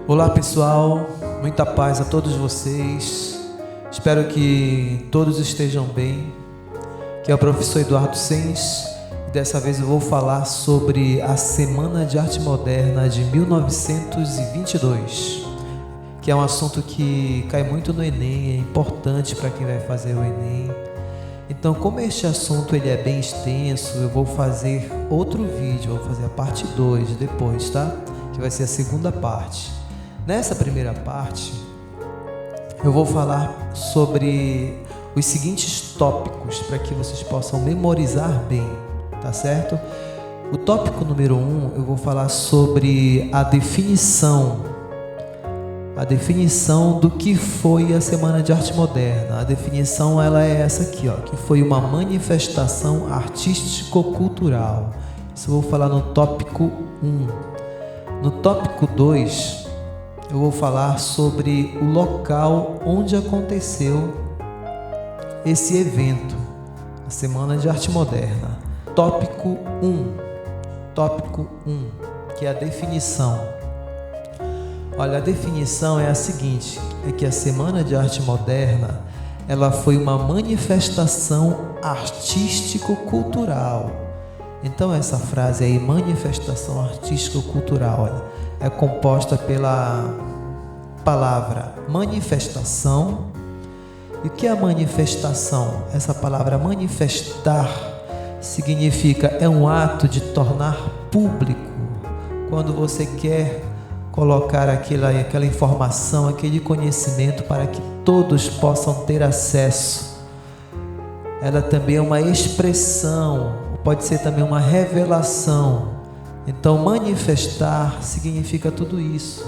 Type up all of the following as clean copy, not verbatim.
Olá pessoal, muita paz a todos vocês. Espero que todos estejam bem. Aqui é o professor Eduardo Sens e dessa vez eu vou falar sobre a Semana de Arte Moderna de 1922, que é um assunto que cai muito no Enem, é importante para quem vai fazer o Enem. Então, como este assunto ele é bem extenso, eu vou fazer outro vídeo, vou fazer a parte 2 depois, tá? Que vai ser a segunda parte. Nessa primeira parte, eu vou falar sobre os seguintes tópicos para que vocês possam memorizar bem, tá certo? O tópico número 1, eu vou falar sobre a definição do que foi a Semana de Arte Moderna. A definição ela é essa aqui, ó, que foi uma manifestação artístico-cultural. Isso eu vou falar no tópico 1. No tópico 2, eu vou falar sobre o local onde aconteceu esse evento, a Semana de Arte Moderna. Tópico 1, que é a definição. Olha, a definição é a seguinte, é que a Semana de Arte Moderna, ela foi uma manifestação artístico-cultural. Então essa frase aí, manifestação artístico-cultural, olha, é composta pela palavra manifestação. E o que é a manifestação? Essa palavra manifestar significa, é um ato de tornar público. Quando você quer colocar aquela informação, aquele conhecimento para que todos possam ter acesso. Ela também é uma expressão, pode ser também uma revelação. Então, manifestar significa tudo isso.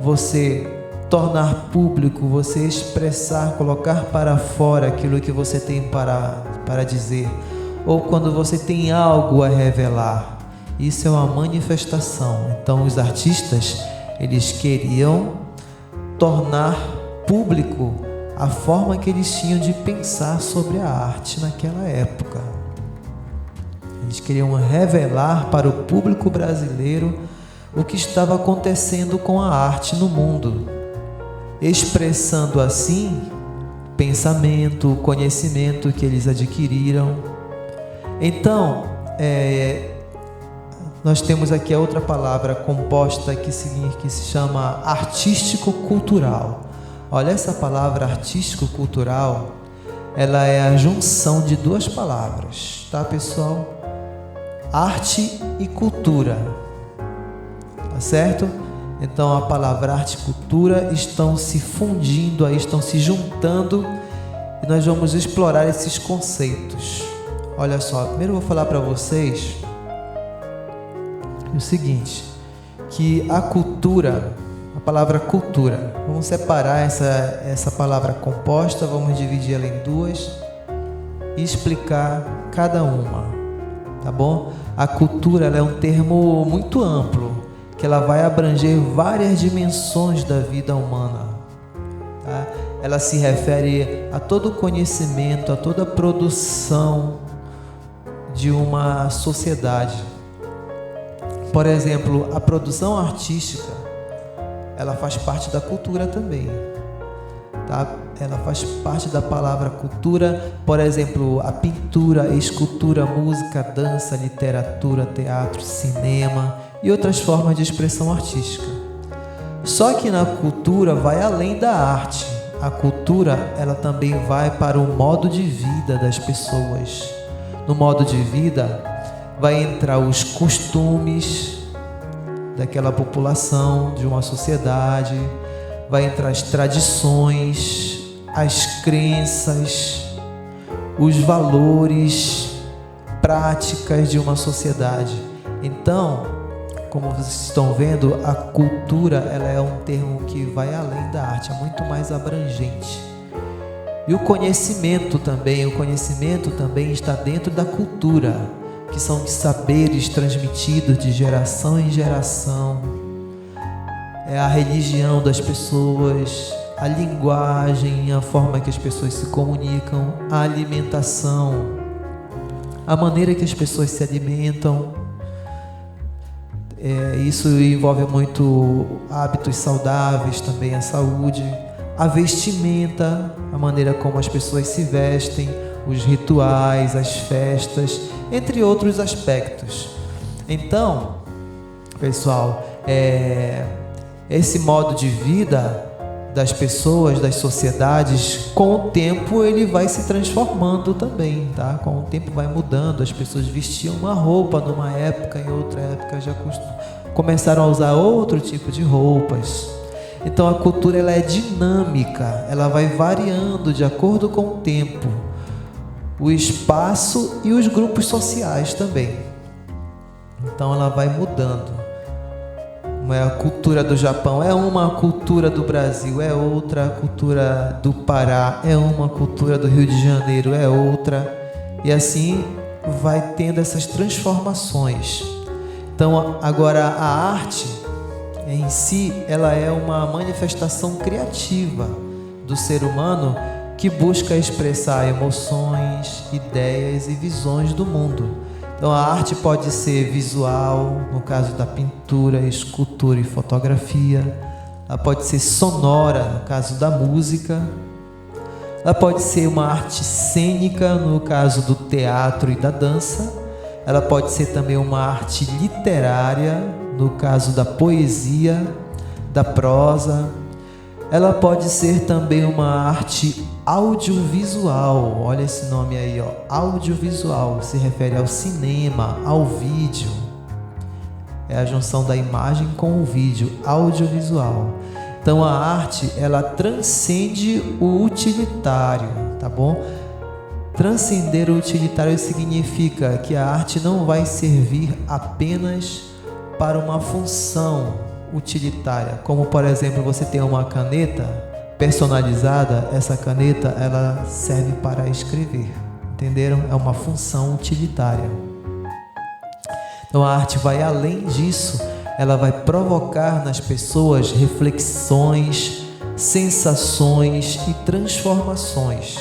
Você tornar público, você expressar, colocar para fora aquilo que você tem para dizer. Ou quando você tem algo a revelar. Isso é uma manifestação. Então, os artistas, eles queriam tornar público a forma que eles tinham de pensar sobre a arte naquela época. Eles queriam revelar para o público brasileiro o que estava acontecendo com a arte no mundo, expressando assim pensamento, conhecimento que eles adquiriram. Então, nós temos aqui a outra palavra composta que se chama artístico-cultural. Olha, essa palavra artístico-cultural, ela é a junção de duas palavras, tá, pessoal? Arte e cultura, tá certo? Então a palavra arte e cultura estão se fundindo aí, estão se juntando e nós vamos explorar esses conceitos. Olha só, primeiro eu vou falar para vocês o seguinte, que a cultura, a palavra cultura, vamos separar essa palavra composta, vamos dividir ela em duas e explicar cada uma. Tá bom? A cultura ela é um termo muito amplo, que ela vai abranger várias dimensões da vida humana. Tá? Ela se refere a todo conhecimento, a toda produção de uma sociedade. Por exemplo, a produção artística, ela faz parte da cultura também. Tá? Ela faz parte da palavra cultura, por exemplo, a pintura, a escultura, a música, a dança, a literatura, teatro, cinema e outras formas de expressão artística. Só que na cultura vai além da arte. A cultura, ela também vai para o modo de vida das pessoas. No modo de vida vai entrar os costumes daquela população, de uma sociedade, vai entrar as tradições, as crenças, os valores, práticas de uma sociedade. Então, como vocês estão vendo, a cultura ela é um termo que vai além da arte, é muito mais abrangente. E o conhecimento também está dentro da cultura, que são saberes transmitidos de geração em geração. É a religião das pessoas, a linguagem, a forma que as pessoas se comunicam, a alimentação, a maneira que as pessoas se alimentam. Isso envolve muito hábitos saudáveis, também a saúde, a vestimenta, a maneira como as pessoas se vestem, os rituais, as festas, entre outros aspectos. Então, pessoal, esse modo de vida das pessoas, das sociedades, com o tempo ele vai se transformando também, tá? Com o tempo vai mudando. As pessoas vestiam uma roupa numa época, em outra época já começaram a usar outro tipo de roupas. Então a cultura ela é dinâmica, ela vai variando de acordo com o tempo, o espaço e os grupos sociais também. Então ela vai mudando. A cultura do Japão é uma, a cultura do Brasil é outra, a cultura do Pará é uma, a cultura do Rio de Janeiro é outra, e assim vai tendo essas transformações. Então agora a arte em si, ela é uma manifestação criativa do ser humano que busca expressar emoções, ideias e visões do mundo. Então a arte pode ser visual, no caso da pintura, escultura e fotografia. Ela pode ser sonora, no caso da música. Ela pode ser uma arte cênica, no caso do teatro e da dança. Ela pode ser também uma arte literária, no caso da poesia, da prosa. Ela pode ser também uma arte audiovisual. Olha esse nome aí, ó. Audiovisual se refere ao cinema, ao vídeo. É a junção da imagem com o vídeo, audiovisual. Então a arte, ela transcende o utilitário, tá bom? Transcender o utilitário significa que a arte não vai servir apenas para uma função utilitária, como por exemplo você tem uma caneta personalizada, essa caneta ela serve para escrever, entenderam? É uma função utilitária. Então a arte vai além disso, ela vai provocar nas pessoas reflexões, sensações e transformações.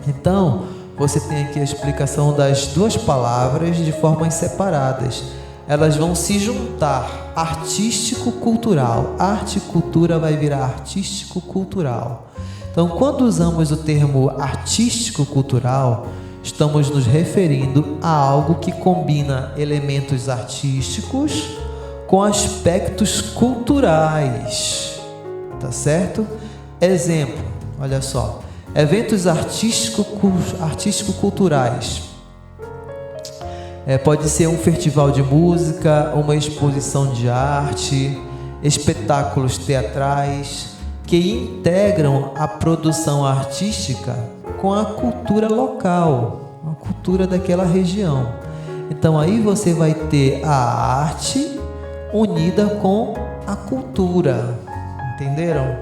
Então você tem aqui a explicação das duas palavras de formas separadas. Elas vão se juntar, artístico-cultural. Arte e cultura vai virar artístico-cultural. Então, quando usamos o termo artístico-cultural, estamos nos referindo a algo que combina elementos artísticos com aspectos culturais. Tá certo? Exemplo, olha só. Eventos artístico-culturais. Pode ser um festival de música, uma exposição de arte, espetáculos teatrais que integram a produção artística com a cultura local, a cultura daquela região. Então aí você vai ter a arte unida com a cultura, entenderam?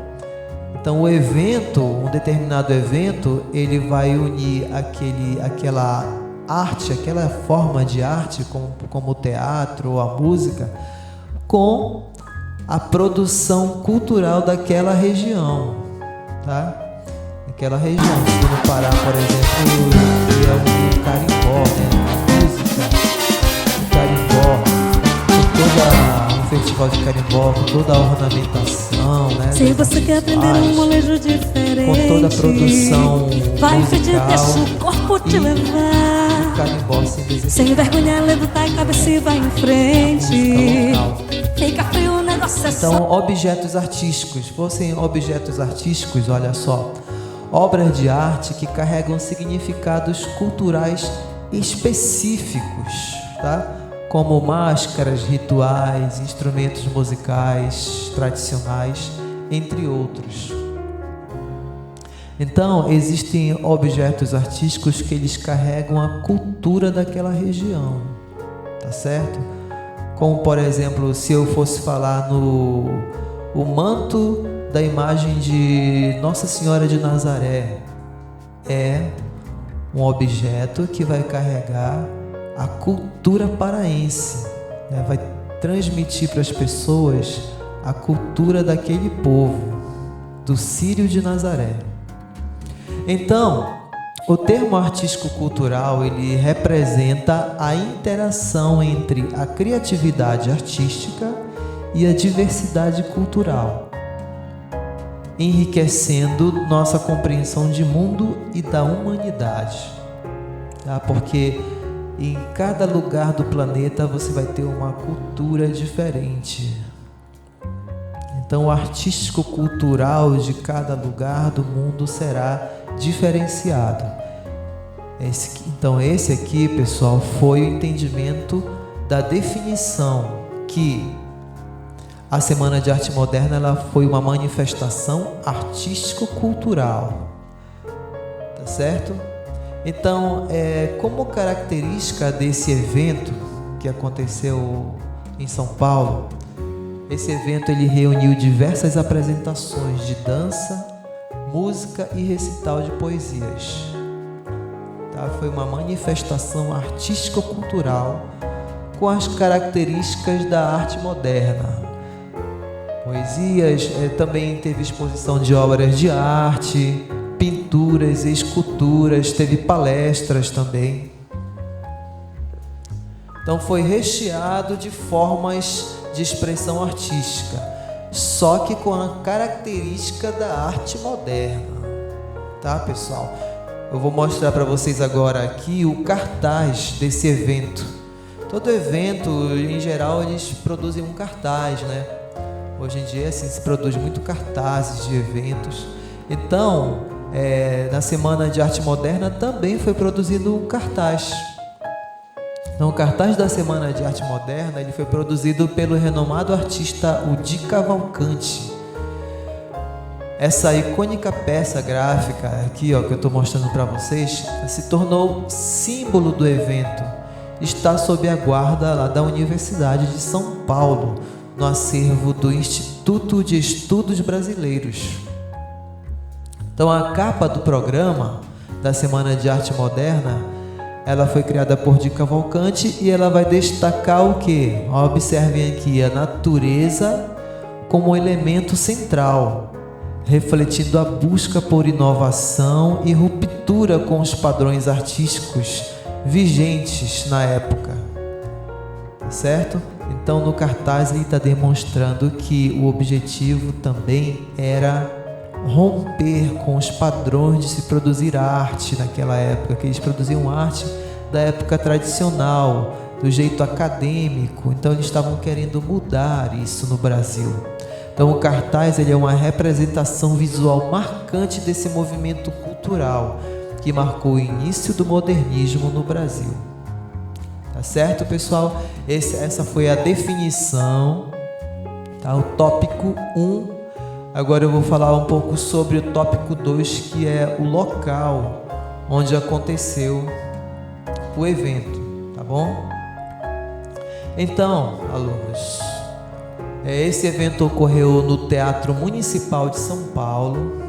Então o evento, um determinado evento, ele vai unir aquela arte, aquela forma de arte, como o teatro ou a música, com a produção cultural daquela região, tá? Aquela região, no Pará, por exemplo, é o carimbó, né? A música, o carimbó, com todo um festival de carimbó, com toda a ornamentação, né? Se você quer aprender um molejo diferente, com toda a produção vai musical, pedir, deixa o corpo te levar. Carimbó, sem vergonha, levanta e cabeça e vai em frente. Fica frio, o negócio é só. Então, objetos artísticos. Fossem objetos artísticos, olha só. Obras de arte que carregam significados culturais específicos, tá? Como máscaras, rituais, instrumentos musicais tradicionais, entre outros. Então, existem objetos artísticos que eles carregam a cultura daquela região, tá certo? Como, por exemplo, se eu fosse falar o manto da imagem de Nossa Senhora de Nazaré, é um objeto que vai carregar a cultura paraense, né? Vai transmitir para as pessoas a cultura daquele povo, do Círio de Nazaré. Então, O termo artístico-cultural, ele representa a interação entre a criatividade artística e a diversidade cultural, enriquecendo nossa compreensão de mundo e da humanidade, tá? Porque em cada lugar do planeta você vai ter uma cultura diferente. Então, o artístico-cultural de cada lugar do mundo será diferenciado. Então, esse aqui, pessoal, foi o entendimento da definição que a Semana de Arte Moderna ela foi uma manifestação artístico-cultural. Tá certo? Então, como característica desse evento que aconteceu em São Paulo, esse evento ele reuniu diversas apresentações de dança, música e recital de poesias. Tá? Foi uma manifestação artístico-cultural com as características da arte moderna. Poesias, também teve exposição de obras de arte, pinturas, esculturas, teve palestras também. Então foi recheado de formas de expressão artística, só que com a característica da arte moderna, tá, pessoal? Eu vou mostrar para vocês agora aqui o cartaz desse evento. Todo evento, em geral, eles produzem um cartaz, né? Hoje em dia, assim, se produz muito cartazes de eventos. Então, na Semana de Arte Moderna também foi produzido um cartaz. Então, o cartaz da Semana de Arte Moderna ele foi produzido pelo renomado artista Udi Cavalcante. Essa icônica peça gráfica aqui, ó, que eu estou mostrando para vocês, se tornou símbolo do evento. Está sob a guarda lá da Universidade de São Paulo, no acervo do Instituto de Estudos Brasileiros. Então, a capa do programa da Semana de Arte Moderna ela foi criada por Udi Cavalcante e ela vai destacar o quê? Observem aqui a natureza como elemento central, refletindo a busca por inovação e ruptura com os padrões artísticos vigentes na época. Certo? Então, no cartaz ele está demonstrando que o objetivo também era romper com os padrões de se produzir arte naquela época, que eles produziam arte da época tradicional, do jeito acadêmico. Então eles estavam querendo mudar isso no Brasil. Então o cartaz ele é uma representação visual marcante desse movimento cultural que marcou o início do modernismo no Brasil. Tá certo, pessoal? Essa foi a definição, tá? O tópico 1. Agora eu vou falar um pouco sobre o tópico 2, que é o local onde aconteceu o evento, tá bom? Então, alunos, esse evento ocorreu no Teatro Municipal de São Paulo,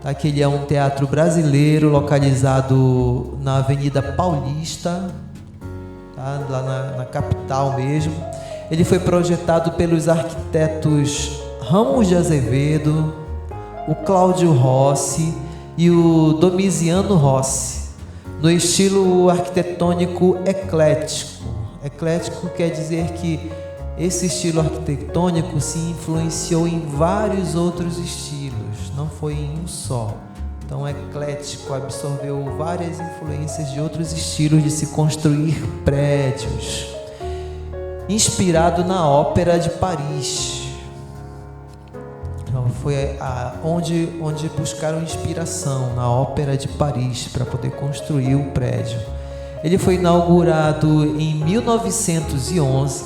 tá? Que ele é um teatro brasileiro localizado na Avenida Paulista, tá? Lá na capital mesmo. Ele foi projetado pelos arquitetos Ramos de Azevedo, o Cláudio Rossi e o Domisiano Rossi, no estilo arquitetônico eclético. Eclético quer dizer que esse estilo arquitetônico se influenciou em vários outros estilos, não foi em um só. Então, eclético absorveu várias influências de outros estilos de se construir prédios, inspirado na Ópera de Paris. Então, foi onde buscaram inspiração na Ópera de Paris para poder construir o prédio. Ele foi inaugurado em 1911.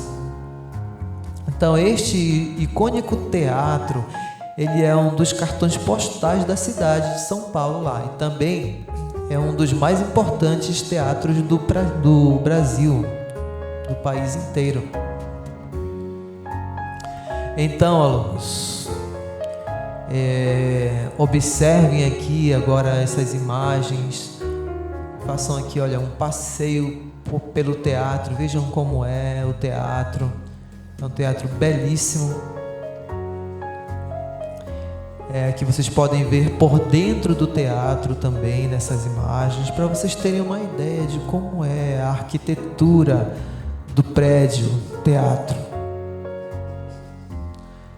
Então, este icônico teatro, ele é um dos cartões postais da cidade de São Paulo lá. E também é um dos mais importantes teatros do Brasil, do país inteiro. Então, alunos, observem aqui agora essas imagens, façam aqui, olha, um passeio pelo teatro, vejam como é o teatro. É um teatro belíssimo. que vocês podem ver por dentro do teatro também, nessas imagens, para vocês terem uma ideia de como é a arquitetura do prédio teatro.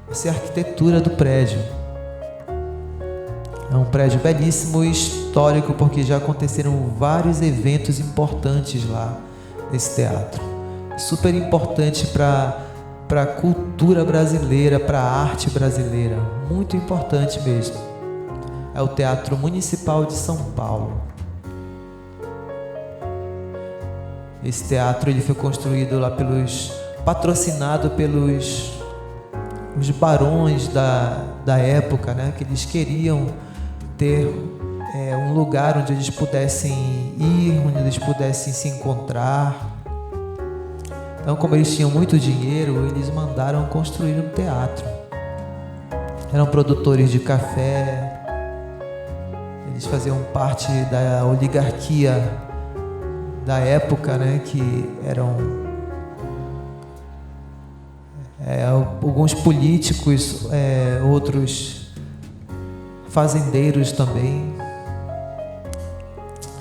Essa é a arquitetura do prédio. É um prédio belíssimo e histórico, porque já aconteceram vários eventos importantes lá nesse teatro. Super importante para a cultura brasileira, para a arte brasileira. Muito importante mesmo. É o Teatro Municipal de São Paulo. Esse teatro ele foi construído lá patrocinado pelos os barões da época, né? Que eles queriam ter um lugar onde eles pudessem ir, onde eles pudessem se encontrar. Então, como eles tinham muito dinheiro, eles mandaram construir um teatro. Eram produtores de café, eles faziam parte da oligarquia da época, né? Que eram alguns políticos, outros fazendeiros também.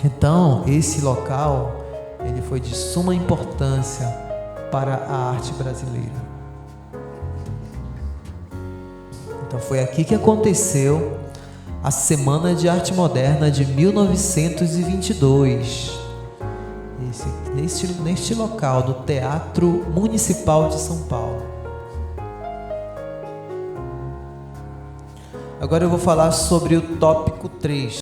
Então, esse local ele foi de suma importância para a arte brasileira. Então foi aqui que aconteceu a Semana de Arte Moderna de 1922. Neste local, no Teatro Municipal de São Paulo. Agora eu vou falar sobre o tópico 3.